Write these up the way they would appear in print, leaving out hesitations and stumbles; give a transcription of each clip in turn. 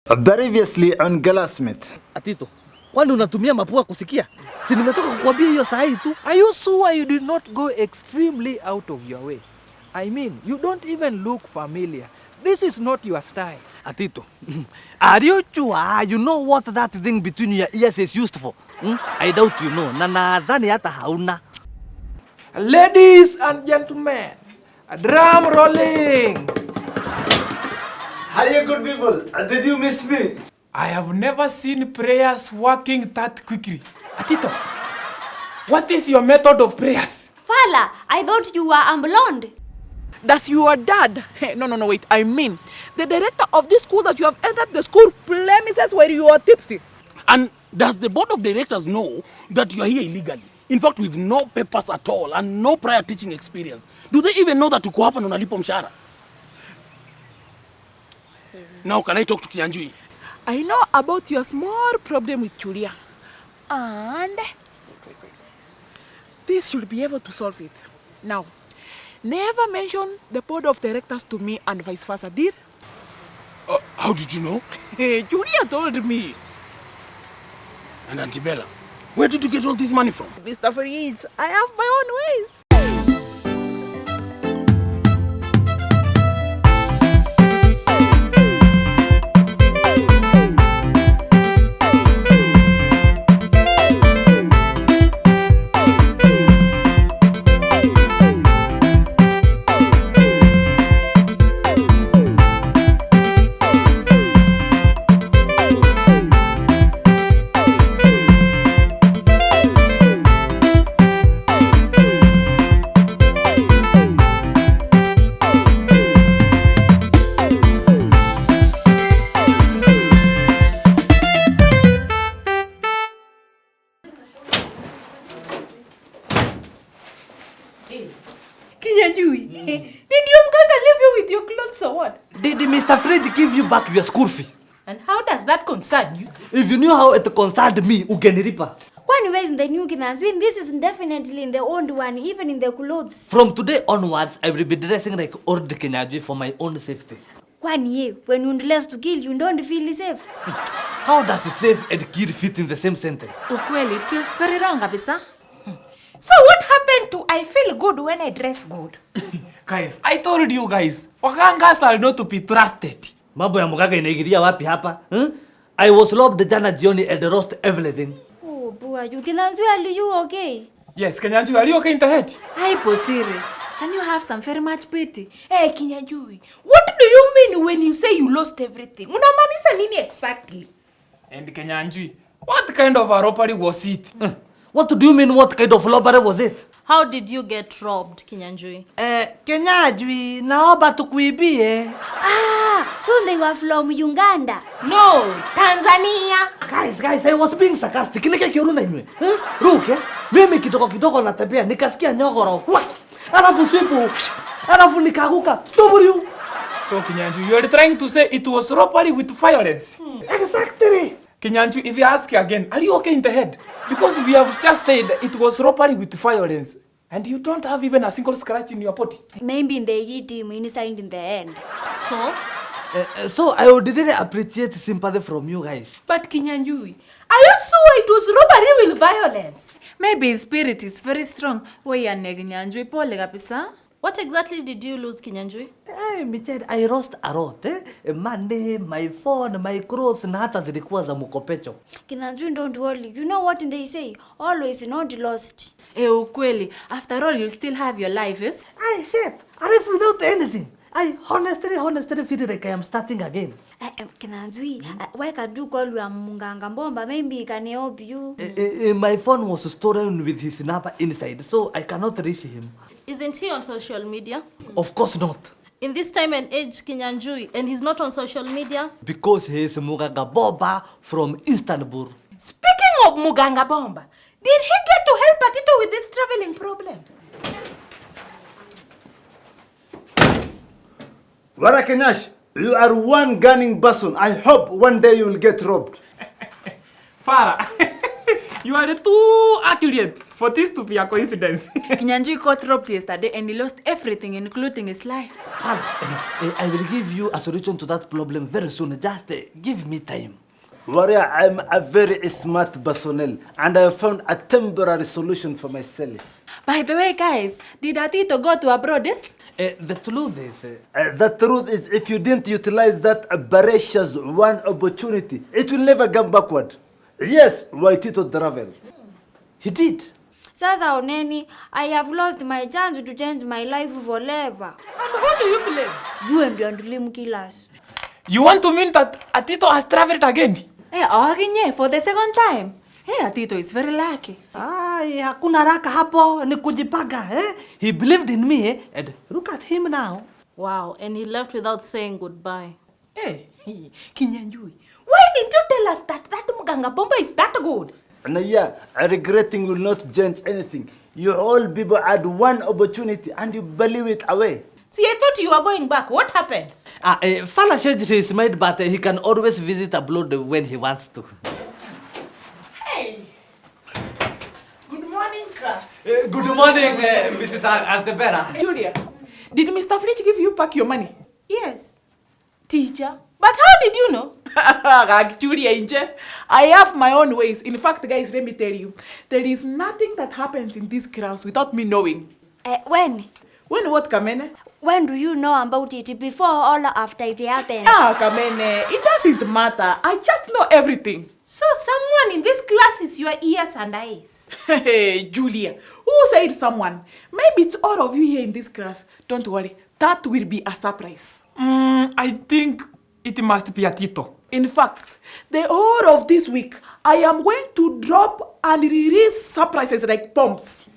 Previously on Glassmith. Atito, kwani unatumia mapua kusikia? Si nimetoka kukwambia hiyo saa hii tu. Are you sure you did not go extremely out of your way? I mean, you don't even look familiar. This is not your style. Atito, are you sure you know what that thing between your ears is used for? I doubt you know. Na nadhani hata hauna. Ladies and gentlemen, a drum rolling. Hiya, good people. Did you miss me? I have never seen prayers working that quickly. Atito, what is your method of prayers? Fala, I thought you were blonde. Does your dad, no, wait, I mean, the director of this school that you have entered the school premises where you are tipsy? And does the board of directors know that you are here illegally? In fact, with no papers at all and no prior teaching experience. Do they even know that uko hapa na unalipo mshahara? Now, can I talk to Kinyanjui? I know about your small problem with Julia. And this should be able to solve it. Now, never mention the board of directors to me and vice versa, dear. How did you know? Julia told me. And Auntie Bella, where did you get all this money from? Mr. Fridge, I have my own ways. Kinyanjui, did your mganga leave you with your clothes or what? Did Mr. Fred give you back your school fee? And how does that concern you? If you knew how it concerned me, ugenilipa. When where is the new Kinyanjui? This is definitely in the old one, even in the clothes. From today onwards, I will be dressing like old Kinyanjui for my own safety. When you dress to kill, you don't feel safe. How does safe and kill fit in the same sentence? Ukweli, it feels very wrong, kabisa. So what happened to I feel good when I dress good? Guys, I told you guys, wagangas are not to be trusted. Mambo ya mganga inaigiria wapi hapa? I was robbed jana jioni and lost everything. Oh boy, you Kinyanjui, are you okay? Yes, Kinyanjui, are you okay in the head? Hi, Posiri. Can you have some very much pity? Hey, Kinyanjui, what do you mean when you say you lost everything? Unamaanisha nini exactly? And Kinyanjui, what kind of a robbery was it? What do you mean, what kind of robbery was it? How did you get robbed, Kinyanjui? Kinyanjui, naomba tukuibie. So they were from Uganda. No, Tanzania. Guys, I was being sarcastic. Nika kiuruna nywe. Ruke, mimi kidogo natembea nikasikia nyogoro. Alafu sipo. Alafu nikaguka. W. So Kinyanjui, you are trying to say it was robbery with violence? Exactly. Kinyanjui, if you ask again, are you okay in the head? Because we have just said it was robbery with violence. And you don't have even a single scratch in your body. Maybe they hit him inside in the end. So I would really appreciate sympathy from you guys. But Kinyanjui, are you sure it was robbery with violence? Maybe his spirit is very strong. Wewe ane Kinyanjui pole kabisa. What exactly did you lose, Kinyanjui? Michelle, I lost a lot. Money, my phone, my clothes, na hata zilikuwa za mkopecho. Kinyanjui, don't worry. You know what they say? Always not lost. Ukweli. After all, you still have your life, yes? I said, I left without anything. I honestly feel like I am starting again. Kinyanjui, why can't you call your munganga bomba? Maybe he can help you. My phone was stolen with his number inside, so I cannot reach him. Isn't he on social media? Of course not. In this time and age, Kinyanjui, and he's not on social media? Because he is Muganga Boba from Istanbul. Speaking of Muganga Bomba, did he get to help Atito with these traveling problems? Warakinash, you are one gunning person. I hope one day you will get robbed. Farah, You are too accurate for this to be a coincidence. Kinyanjui got robbed yesterday and he lost everything, including his life. I will give you a solution to that problem very soon. Just give me time. Warrior, I'm a very smart personnel and I found a temporary solution for myself. By the way, guys, did Atito go to abroad? Yes? The truth is... The truth is, if you didn't utilize that precious one opportunity, it will never come backward. Yes, Waitito travel. he did. Sasa oneni, I have lost my chance to change my life forever. And who do you blame? You ndio ndilimukilas. You want to mean that Atito has traveled again? Hey, Aginye, for the second time. Hey, Atito is very lucky. Ay, hakuna raka hapo, ni kujipanga, eh? He believed in me, eh? And look at him now. Wow, and he left without saying goodbye. Hey, Kinyanjui, why didn't you tell us that Muganga Bomba is that good? And yeah, regretting will not change anything. You all people had one opportunity and you believe it away. See, I thought you were going back. What happened? Fala changed his mind, but he can always visit abroad when he wants to. Hey! Good morning, class. Good morning, Mrs. Antebera. Julia, did Mr. Fritz give you back your money? Yes. Teacher? But how did you know? Julia, I have my own ways. In fact, guys, let me tell you, there is nothing that happens in this class without me knowing. When? When what, Kamene? When do you know about it? Before or after it happened? Kamene, it doesn't matter. I just know everything. So someone in this class is your ears and eyes. Hey, Julia, who said someone? Maybe it's all of you here in this class. Don't worry, that will be a surprise. I think it must be Atito. In fact, the whole of this week, I am going to drop and release surprises like bombs.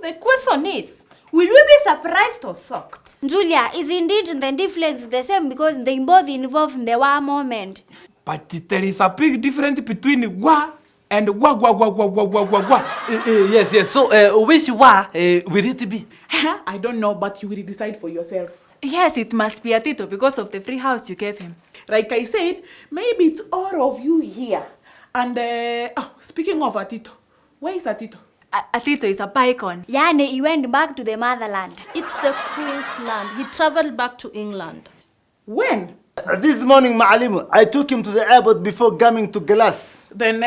The question is, will we be surprised or shocked? Julia, is indeed the difference the same because they both involved in the war moment. But there is a big difference between wa and wa. Yes. So, which wa will it be? I don't know, but you will decide for yourself. Yes, it must be Atito because of the free house you gave him. Like I said, maybe it's all of you here. And, speaking of Atito, where is Atito? Atito is a bicon. Yani, he went back to the motherland. It's the Queen's land. He traveled back to England. When? This morning, Ma'alimu, I took him to the airport before coming to class. Then,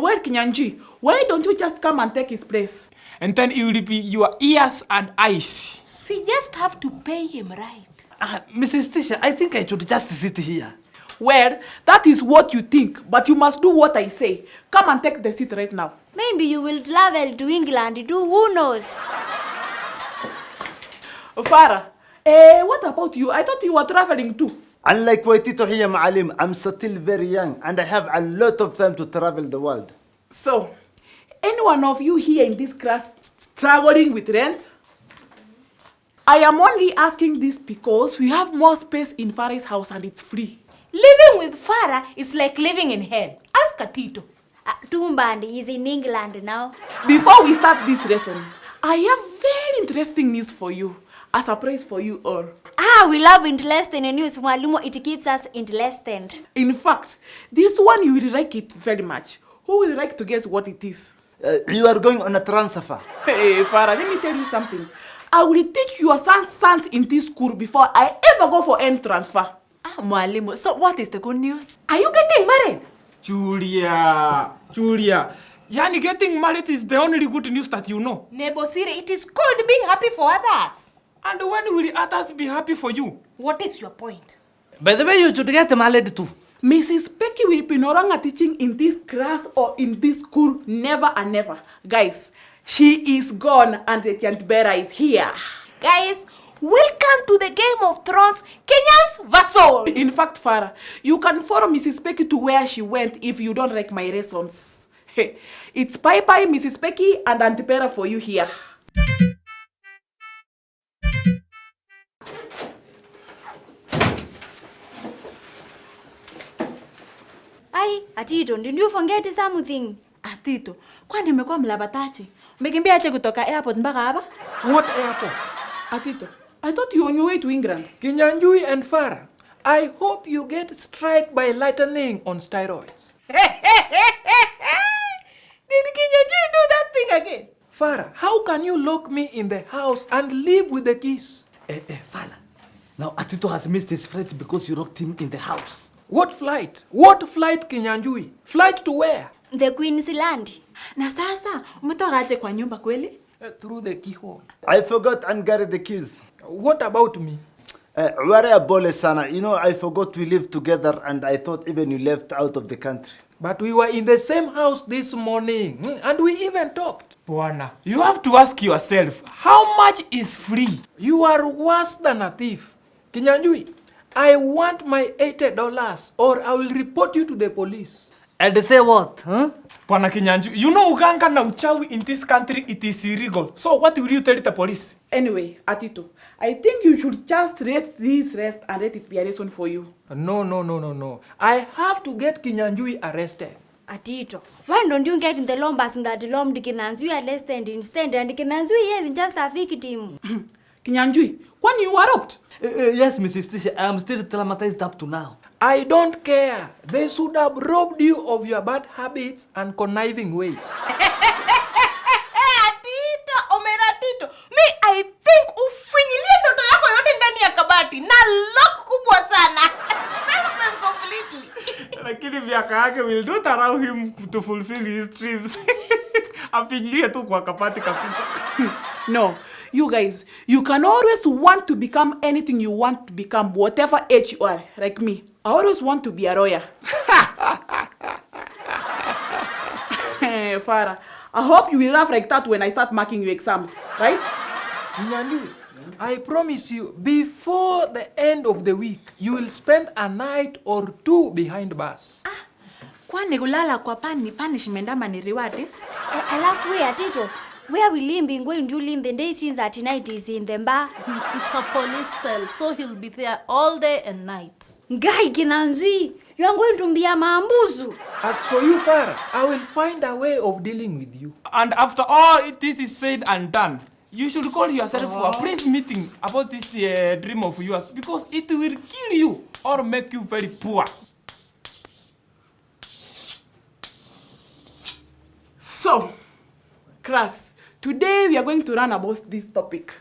where Kinyanjui? Why don't you just come and take his place? And then it will be your ears and eyes. You just have to pay him right. Mrs. Tisha, I think I should just sit here. Well, that is what you think, but you must do what I say. Come and take the seat right now. Maybe you will travel to England too, who knows? Farah, what about you? I thought you were traveling too. Unlike Waitito here, Ma'alim, I'm still very young and I have a lot of time to travel the world. So, any one of you here in this class traveling with rent? I am only asking this because we have more space in Farah's house and it's free. Living with Farah is like living in hell. Ask Atito. Tumbandi is in England now. Before we start this lesson, I have very interesting news for you. A surprise for you all. We love interesting news, Mwalumo. It keeps us interested. In fact, this one you will like it very much. Who will like to guess what it is? You are going on a transfer. Hey, Farah, let me tell you something. I will take your sons in this school before I ever go for any transfer. Mwalimu, so what is the good news? Are you getting married? Julia. Yani getting married is the only good news that you know. Nebosire, it is called being happy for others. And when will others be happy for you? What is your point? By the way, you should get married too. Mrs. Pecky will be no longer teaching in this class or in this school, never and never. Guys, she is gone and the Interpersonal is here. Guys, welcome to the Game of Thrones, Kenya's vassal. In fact, Farah, you can follow Mrs. Pecky to where she went if you don't like my reasons. It's bye-bye, Mrs. Pecky and Interpersonal for you here. Atito, did you forget something? Atito, kwani umekuwa mlabatachi? Umekimbia aje kutoka airport mpaka hapa? What airport? Atito, I thought you were on your way to England. Kinyanjui and Farah, I hope you get struck by lightning on steroids. The Did Kinyanjui do that thing again? Farah, how can you lock me in the house and leave with the keys? Fala. Now Atito has missed his flight because you locked him in the house. What flight? What flight, Kinyanjui? Flight to where? The Queensland. Na sasa, umetoka aje kwa nyumba kweli? Through the keyhole. I forgot and carried the keys. What about me? Where bole sana. You know, I forgot we lived together and I thought even you left out of the country. But we were in the same house this morning and we even talked. Bwana, you have to ask yourself, how much is free? You are worse than a thief. Kinyanjui, I want my $80 or I will report you to the police. And they say what? Huh? Bwana Kinyanjui, you know uganga na uchawi in this country, it is illegal. So what will you tell the police? Anyway, Atito, I think you should just rate this rest and let it be a lesson for you. No. I have to get Kinyanjui arrested. Atito, why don't you get in the lombas that lombed Kinyanjui arrested instead? And Kinyanjui is just a victim. Kinyanjui, when you were robbed? Yes, Mrs. Tisha, I am still traumatized up to now. I don't care. They should have robbed you of your bad habits and conniving ways. Atito, Omeratito, me, I think ufinyilie ndoto yako yote ndani ya kabati na lock kubwa sana. Sell them completely. Lakini miaka yake will not allow him to fulfill his dreams. Afinyilie tu kwa kapati kabisa. No, you guys, you can always want to become anything you want to become, whatever age you are, like me. I always want to be a lawyer. Farah, I hope you will laugh like that when I start marking your exams, right? Kinyanjui, I promise you, before the end of the week, you will spend a night or two behind bars. Kwani kulala kwa pani punishment ama ni reward is? Alafu we Atito, where will he be going during the day since at night is in the bar? It's a police cell, so he'll be there all day and night. Guy Kinyanjui, you are going to be a mambuzu. As for you, Farah, I will find a way of dealing with you. And after all this is said and done, you should call yourself for a brief meeting about this dream of yours because it will kill you or make you very poor. So, class, today we are going to learn about this topic.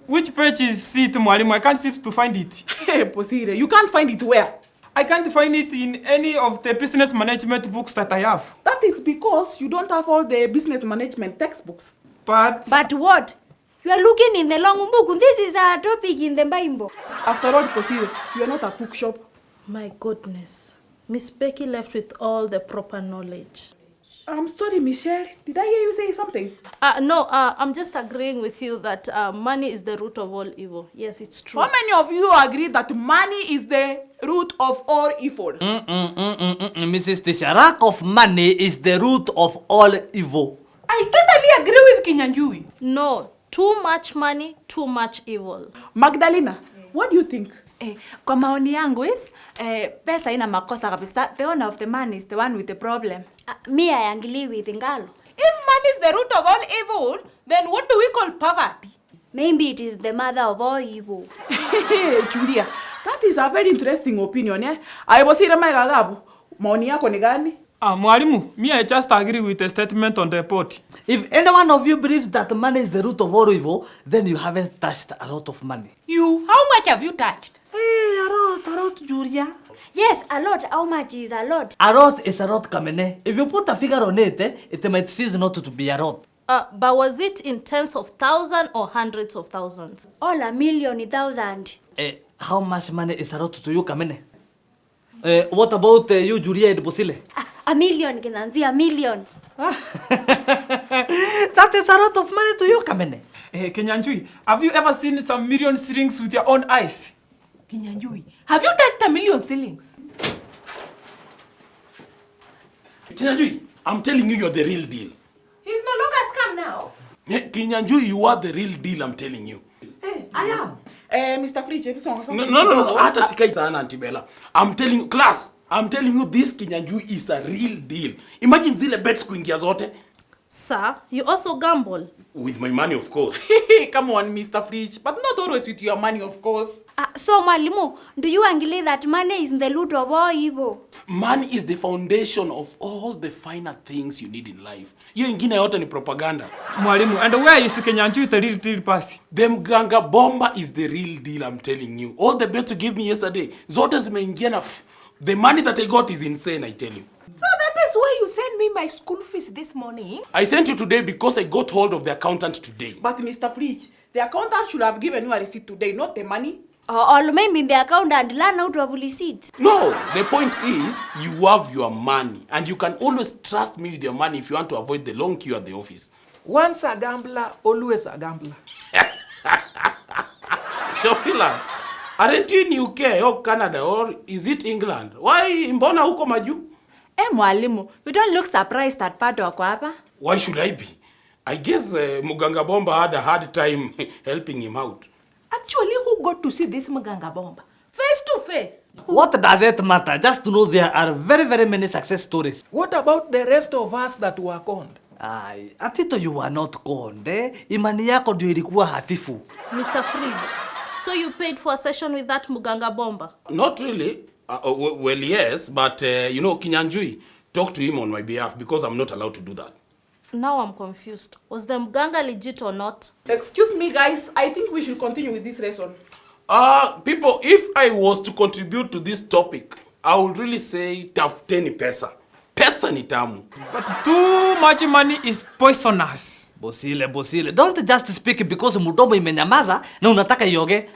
Which page is it, Mwalimu? I can't seem to find it. Hey, Posire, you can't find it where? I can't find it in any of the business management books that I have. That is because you don't have all the business management textbooks. But what? You are looking in the long book. This is a topic in the Bible. After all, Posire, you are not a cookshop. My goodness. Miss Becky left with all the proper knowledge. I'm sorry, Michelle. Did I hear you say something? No, I'm just agreeing with you that money is the root of all evil. Yes, it's true. How many of you agree that money is the root of all evil? Mrs. Tisha, lack of money is the root of all evil. I totally agree with Kinyanjui. No, too much money, too much evil. Magdalena, what do you think? Kwa maoni yangu is, pesa ina makosa kabisa. The owner of the man is the one with the problem. Me, I agree with Ngalo. If money is the root of all evil, then what do we call poverty? Maybe it is the mother of all evil. Julia, that is a very interesting opinion, eh? Aibosire magagabu. Maoni yako ni gani? Mwalimu, me I just agree with the statement on the report. If any one of you believes that money is the root of all evil, then you haven't touched a lot of money. You, how much have you touched? Hey, a lot, Julia. Yes, a lot. How much is a lot? A lot is a lot, Kamene. If you put a figure on it, it might cease not to be a lot. But was it in tens of thousands or hundreds of thousands? All a million, 1,000. How much money is a lot to you, Kamene? What about you, Julia and Bosile? A million, Kinyanjui, a million. That is a lot of money to you, Kamene. Kinyanjui, have you ever seen some million shillings with your own eyes? Kinyanjui, have you touched a million shillings? Kinyanjui, I'm telling you, you're the real deal. He's no longer scam now. Kinyanjui, you are the real deal, I'm telling you. Hey, I am. Mr. Fridge, No. Hata sikai sana Antibella. I'm telling you, class, I'm telling you, this Kinyanjui is a real deal. Imagine zile bets kuingia zote. Sir, you also gamble. With my money, of course. Come on, Mr. Fridge, but not always with your money, of course. So Mwalimu, do you agree that money is the root of all evil? Money is the foundation of all the finer things you need in life. Hiyo ingine yote ni propaganda. Mwalimu, and where is Kinyanjui the real person? The mganga bomba is the real deal, I'm telling you. All the bets you gave me yesterday, zote zimeingia na the money that I got is insane, I tell you. So that is why you sent me my school fees this morning? I sent you today because I got hold of the accountant today. But Mr. Fridge, the accountant should have given you a receipt today, not the money. Or maybe the accountant learn out of receipts. No, the point is, you have your money, and you can always trust me with your money if you want to avoid the long queue at the office. Once a gambler, always a gambler. Theophilus, aren't you in UK or Canada or is it England? Why mbona huko maju? Mwalimu, you don't look surprised that Pato wako hapa? Why should I be? I guess Muganga Bomba had a hard time helping him out. Actually, who got to see this Muganga Bomba? Face to face. What does it matter? Just to know there are very many success stories. What about the rest of us that were conned? Ay, Atito, you were not conned, eh? Imani yako ndio ilikuwa hafifu. Mr. Fridge, so you paid for a session with that Muganga Bomba? Not really. Well, yes, but you know, Kinyanjui, talk to him on my behalf because I'm not allowed to do that. Now I'm confused. Was the Muganga legit or not? Excuse me, guys. I think we should continue with this lesson. People, if I was to contribute to this topic, I would really say tafuteni pesa. Pesa ni tamu. But too much money is poisonous. Bosile. Don't just speak because mudomo imenyamaza na unataka ioge.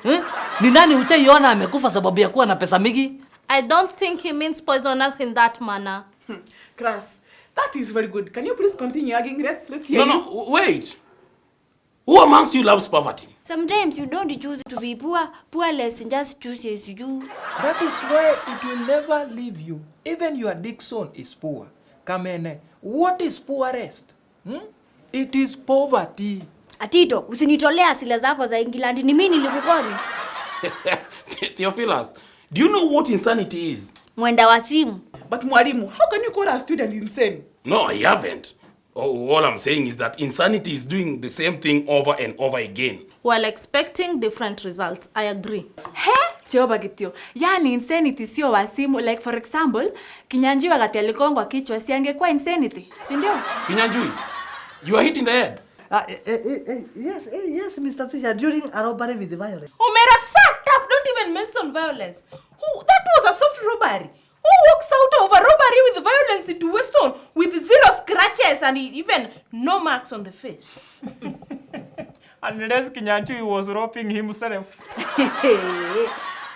Ni nani uchaiona amekufa sababu ya kuwa na pesa mingi? I don't think he means poisonous in that manner. Kras, that is very good. Can you please continue again? Let's hear you. No, wait. Who amongst you loves poverty? Sometimes you don't choose to be poor. Poorless just chooses you. That is why it will never leave you. Even your Dixon is poor. Kamene, what is poorest? It is poverty. Atito, usinitolee asila zako za England. Ni mimi nilikukoni. Theophilus, do you know what insanity is? Mwenda wasimu. But Mwalimu, how can you call a student insane? No, I haven't. All I'm saying is that insanity is doing the same thing over and over again. While expecting different results, I agree. Chioba kitio. Yani insanity sio wasimu. Like for example, Kinyanjui wakati alikongwa kichwa si angekuwa insanity. Si ndio? Kinyanjui, you are hit in the head. Yes, Mr. Teacher, during a robbery with violence. Umera, shut up! Don't even mention violence. That was a soft robbery. Who walks out of a robbery with violence into Weston with 0 scratches and even no marks on the face? Unless Kinyanjui was robbing himself.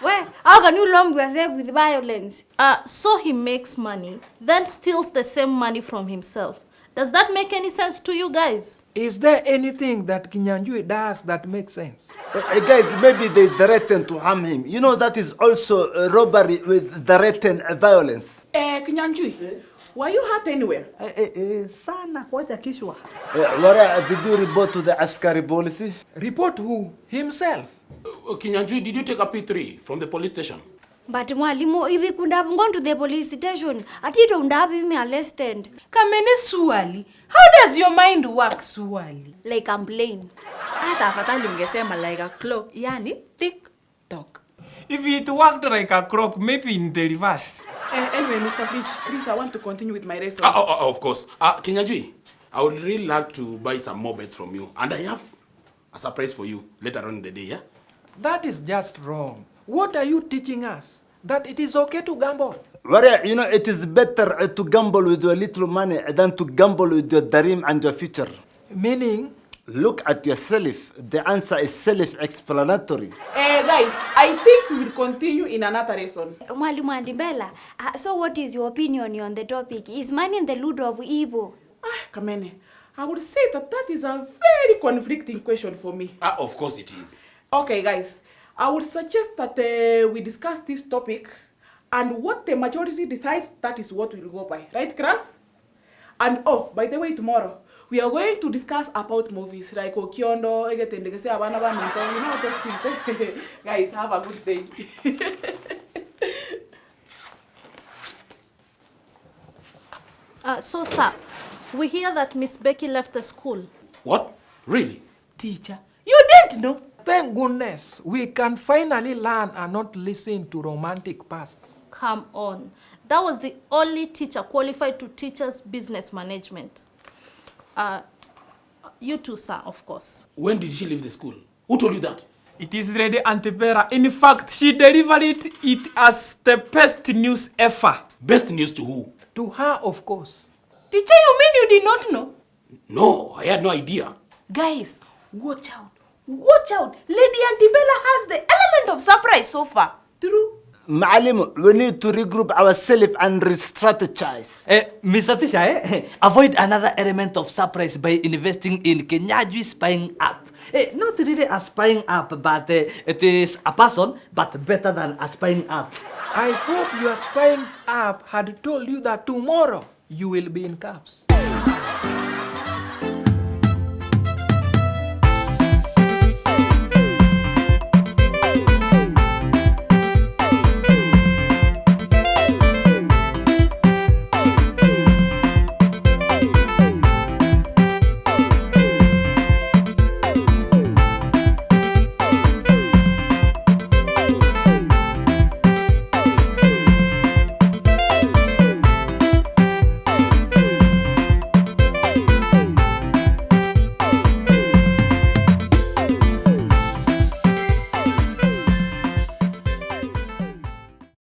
Well, how can you lump yourself with violence? So he makes money, then steals the same money from himself. Does that make any sense to you guys? Is there anything that Kinyanjui does that makes sense? Guys, maybe they threaten to harm him. You know that is also a robbery with threatened violence. Kinyanjui, were you hurt anywhere? Sana kwaja kishwa. Did you report to the askari police? Report who? Himself. Kinyanjui, did you take a P3 from the police station? But Mwalimu, if we could have gone to the police station, Atito would have been arrested. Kamene Suali. How does your mind work, Suali? Like I'm playing. Hata afadhali ungesema like a clock. Yani tick tock. If it worked like a clock, maybe in the reverse. Anyway, Mr. Fridge, please, I want to continue with my lesson. Of course. Kinyanjui, I would really like to buy some more bets from you. And I have a surprise for you later on in the day, yeah? That is just wrong. What are you teaching us? That it is okay to gamble? Waria, you know, it is better to gamble with your little money than to gamble with your dream and your future. Meaning? Look at yourself. The answer is self-explanatory. Guys, I think we will continue in another lesson. Mwalimu Andibela, so what is your opinion on the topic? Is money the root of evil? Kamene, I would say that is a very conflicting question for me. Of course it is. Okay, guys, I would suggest that we discuss this topic, and what the majority decides, that is what we'll go by. Right, Kras? And by the way, tomorrow, we are going to discuss about movies, like Okiondo, you know those things. Guys, have a good day. So, sir, We hear that Miss Becky left the school. What? Really? Teacher, you didn't know. Thank goodness we can finally learn and not listen to romantic pasts. Come on. That was the only teacher qualified to teach us business management. You too, sir, of course. When did she leave the school? Who told you that? It is ready, Auntie Vera. In fact, she delivered it as the best news ever. Best news to who? To her, of course. Teacher, you mean you did not know? No, I had no idea. Guys, watch out. Watch out. Lady Antibella has the element of surprise so far. True. Maalim, we need to regroup ourselves and re-strategize. Mr. Tisha, avoid another element of surprise by investing in Kinyanjui spying app. Not really a spying app, but it is a person, but better than a spying app. I hope your spying app had told you that tomorrow you will be in cups.